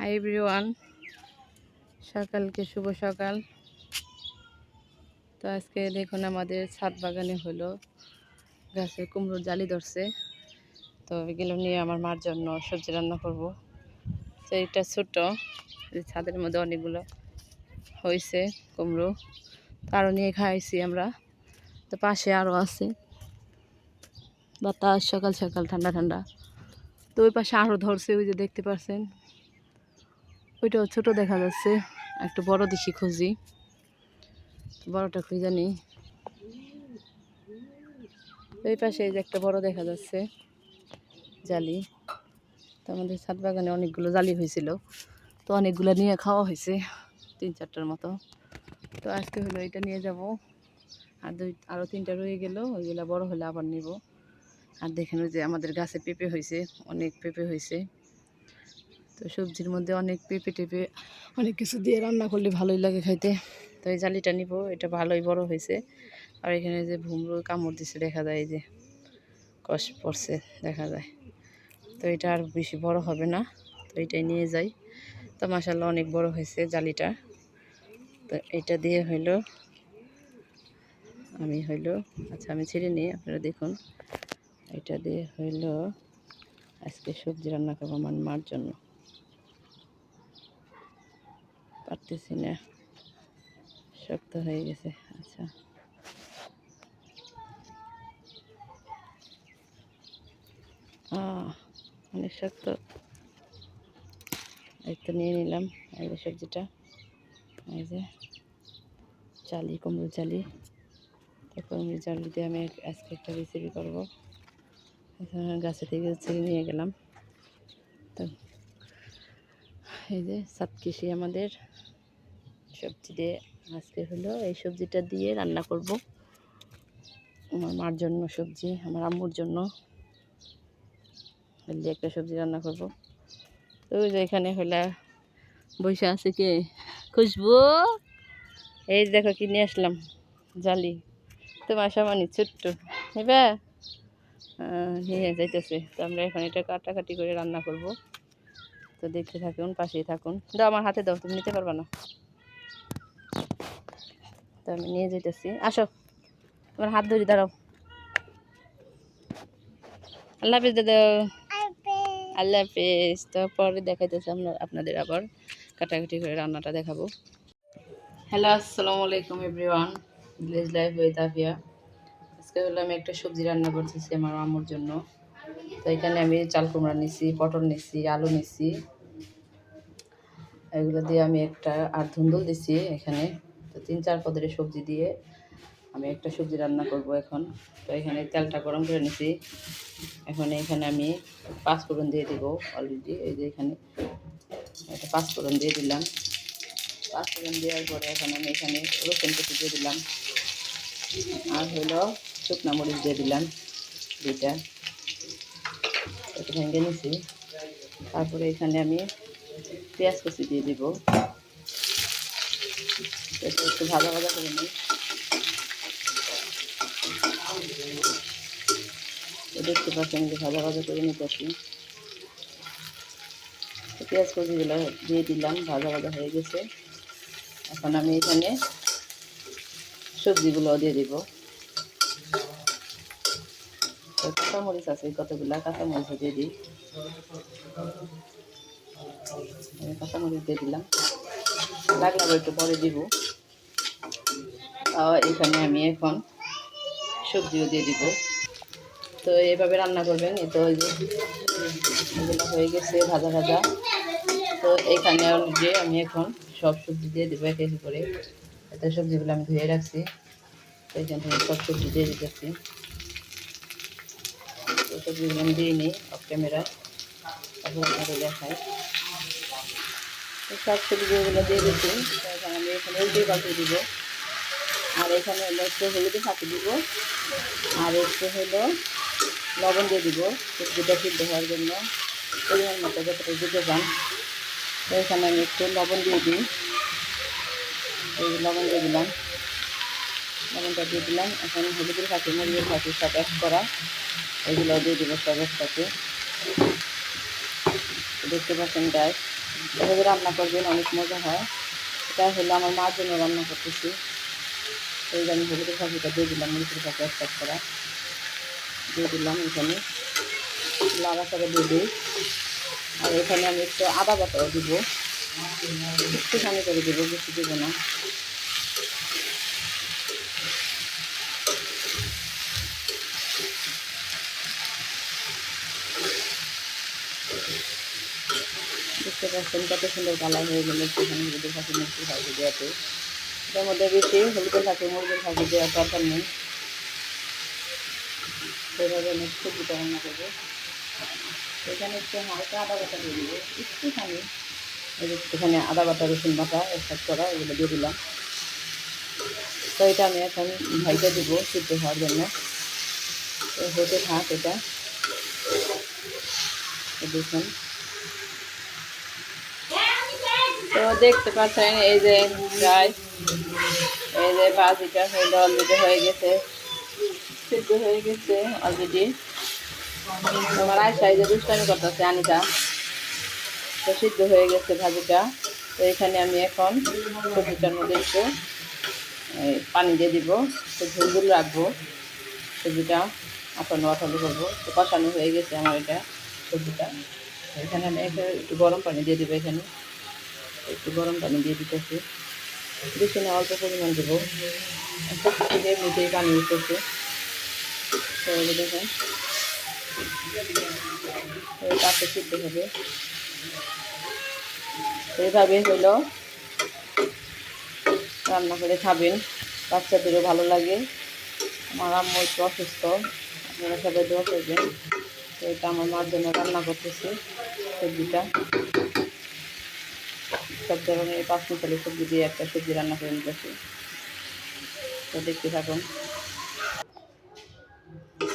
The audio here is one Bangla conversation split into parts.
হাই এভরিওয়ান, সকালকে শুভ সকাল। তো আজকে দেখুন আমাদের ছাদ বাগানে হলো গাছের কুমড়োর জালি ধরছে। তো এগুলো নিয়ে আমার মার জন্য সবজি রান্না করব। তো এটা ছোট, ছাদের মধ্যে অনেকগুলো হয়েছে কুমড়ো, তো আরও নিয়ে খাইছি আমরা। তো পাশে আরও আছে বাতাস, সকাল সকাল ঠান্ডা ঠান্ডা। তো ওই পাশে আরও ধরছে, ওই যে দেখতে পাচ্ছেন, ওইটাও ছোট দেখা যাচ্ছে। একটু বড় দেখি খুঁজি, বড়টা খুঁজে নিই। এই পাশে এই যে একটা বড় দেখা যাচ্ছে জালি। তো আমাদের ছাদ বাগানে অনেকগুলো জালি হয়েছিল, তো অনেকগুলো নিয়ে খাওয়া হয়েছে, 3-4টার মতো। তো আজকে হলো এটা নিয়ে যাব, আর আরও 3টা রয়ে গেল, ওইগুলো বড় হলে আবার নিব। আর দেখেন ওই যে আমাদের গাছে পেঁপে হয়েছে, অনেক পেঁপে হয়েছে। তো সবজির মধ্যে অনেক পেঁপে টেপে অনেক কিছু দিয়ে রান্না করলে ভালোই লাগে খাইতে। তো এই জালিটা নিব, এটা ভালোই বড় হয়েছে। আর এখানে যে ভুমরু কামড় দিছে দেখা যায়, এই যে কষ পড়ছে দেখা যায়। তো এটা আর বেশি বড় হবে না, তো এটাই নিয়ে যাই। তো মাশাআল্লাহ অনেক বড় হয়েছে জালিটা। তো এটা দিয়ে হইলো আচ্ছা আমি ছেড়ে নিই, আপনারা দেখুন। এটা দিয়ে হইলো আজকে সবজি রান্না করবো আমার মার জন্য। পারতেছি না, শক্ত হয়ে গেছে। আচ্ছা, অনেক শক্ত। এই তো নিয়ে নিলাম এই যে সবজিটা, এই যে জালি, কুমড়ো জালি। তো কুমড়ো জালি দিয়ে আমি আজকে একটা রেসিপি করবো। গাছে থেকে ছিঁড়ে নিয়ে গেলাম। তো এই যে সাতকিসি আমাদের সবজি দিয়ে আজকে হলো এই সবজিটা দিয়ে রান্না করব আমার মার জন্য। সবজি আমার আম্মুর জন্য একটা সবজি রান্না করব। তো ওই যে এখানে হলো বসে আছে কে, খুশবু। এই দেখো কি নিয়ে আসলাম, জালি। তোমার সামান্য ছোট্ট এবার নিয়ে যাইতেছে। তো আমরা এখন এটা কাটাকাটি করে রান্না করব। তো দেখতে থাকুন, পাশেই থাকুন। দাও আমার হাতে দাও, তুমি নিতে পারবা না। তো আমি নিয়ে যেতেছি, আসো তোমার হাত ধরি, দাঁড়াও। আল্লাহ হাফিজ দাদা, আল্লাহ হাফিজ। তো পরে দেখাইতেছে আপনাদের আবার কাটাকাটি করে রান্নাটা দেখাবো। হ্যালো, আসসালামু আলাইকুম everyone, village life with Afia. আজকে হলো আমি একটা সবজি রান্না করতেছি আমার আম্মুর জন্য। তো এখানে আমি চাল কুমড়া নিছি, পটল নিছি, আলু নিছি, এগুলো দিয়ে আমি একটা আর ধুন্দুল দিছি এখানে। তো 3-4 পদের সবজি দিয়ে আমি একটা সবজি রান্না করব এখন। তো এখানে তেলটা গরম করে নিছি। এখন এখানে আমি 5 ফোড়ন দিয়ে দিব অলরেডি। এই যে এখানে একটা 5 ফোড়ন দিয়ে দিলাম। 5 ফোড়ন দেওয়ার পরে এখন আমি এখানে রসুন কুচি দিয়ে দিলাম, আর হলো শুকনা মরিচ দিয়ে দিলাম 2টা, একটু ভেঙে নিছি। তারপরে এখানে আমি পেঁয়াজ কুচি দিয়ে দিব, এটা একটু ভাজা ভাজা করে নিই। দেখতে পাচ্ছেন যে ভাজা ভাজা করে নিতেছি। পেঁয়াজ কুচিগুলো দিয়ে দিলাম, ভাজা ভাজা হয়ে গেছে। এখন আমি এখানে সবজিগুলো দিয়ে দিব। কাঁচামরিচ আছে কতগুলা, কাঁচামরিচ দিয়ে দিই। কাঁচামরিচ দিয়ে দিলাম, লাগলে আবার একটু পরে দিব। এখানে আমি এখন সবজিও দিয়ে দিব। তো এইভাবে রান্না করবেন। এই তো এগুলো হয়ে গেছে ভাজা ভাজা। তো এখানে অলরেডি আমি এখন সব সবজি দিয়ে দেবো এক এক করে। এত সবজিগুলো আমি ধুয়ে রাখছি, তো এখান থেকে সব সবজি দিয়ে দিতেছি। তো সবজিগুলো আমি দিয়ে নিই অফ ক্যামেরা, তারপর আপনাদের দেখাই। তো সব সবজিগুলো দিয়ে দিচ্ছি। এখন আমি এখানে উল্টে পাল্টে দিব। আর এখানে হলো একটু হলুদে ফাঁকি দিব, আর একটু হলো লবণ দিয়ে দিব সবজিটা সিদ্ধ হওয়ার জন্য, পরিমাণ মতো যতটা দিতে চান। তো এখানে আমি একটু লবণ দিয়ে দিই, এই লবণ দিয়ে দিলাম, লবণটা দিয়ে দিলাম। এখন হলুদের ফাঁকি, মরিচের ফাঁকি সব এক করা, এগুলো দিয়ে দিব সব একসাথে। দেখতে পাচ্ছেন গাছ, এভাবে রান্না করবেন, অনেক মজা হয়। এটা হলো আমার মার জন্য রান্না করতেছি। এই যে আমি হলুদের ফাঁকিটা দিয়ে দিলাম, মরিচের ফাঁকি এক কাপ করা দিয়ে দিলাম এখানে, লাড়াচাড়া দিয়ে দিই। আর এখানে আমি একটু আদা বাটাও দিব, একটুখানি করে দেবো, বেশি দেবো না। দেখতে পাচ্ছেন কত সুন্দর কালার হয়ে গেলে সেখানে হলুদের ফাঁকি মরিচের ফাঁকি দেওয়াতে। এটার মধ্যে বেশি হলুদের ফাঁকি মরিচের ফাঁকি দেওয়ার দরকার নেই। সেভাবে আমি সবজিটা রান্না করবো। এখানে একটু হালকা আদা বাটা দিয়ে দেবো, একটুখানি একটুখানি আদা বাটা রসুন বাটা একসাথে করা, এগুলো দিয়ে দিলাম। তো এটা আমি এখন ভাইটা দিব সিদ্ধ হওয়ার জন্য। তো হতে থাক এটা, দেখুন। তো দেখতে পাচ্ছেন এই যে গাইস, এই যে ভাজিটা হইলে অলরেডি হয়ে গেছে, সিদ্ধ হয়ে গেছে অলরেডি। তোমার আয়সা এই যে দুষ্টামি করতেছে আনিটা, তো সিদ্ধ হয়ে গেছে ভাজিটা। তো এখানে আমি এখন সবজিটার মধ্যে একটু পানি দিয়ে দিব, তো ঝোল রাখবো। সবজিটা আটানো আটানো করবো, তো কষানো হয়ে গেছে আমার এটা সবজিটা। এখানে আমি একটু গরম পানি দিয়ে দেবো, এখানে একটু গরম পানি দিয়ে দিতেছি, বেশি না অল্প পরিমাণ দেবো, থেকে এমনিতেই পানি উঠতেছে। তো দেখুন তাতে সিদ্ধ হবে, এইভাবে হইলো রান্না করে খাবেন, বাচ্চাদেরও ভালো লাগে। আমার আম্মু একটু অসুস্থ, আপনারা সবাই দোয়া করবেন। তো এটা আমার মার জন্য রান্না করতেছি সবজিটা। সব ধরনের 5 মিশালি সবজি দিয়ে একটা সবজি রান্না করে নিতেছি, তো দেখতে থাকুন।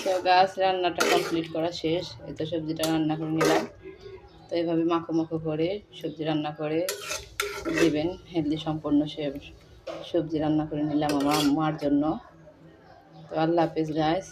তো গাছ রান্নাটা কমপ্লিট করা শেষ, এই তো সবজিটা রান্না করে নিলাম। তো এইভাবে মাখো মাখো করে সবজি রান্না করে দিবেন, হেলদি সম্পন্ন সবজি রান্না করে নিলাম আমার মার জন্য। তো আল্লাহ হাফেজ গাইস।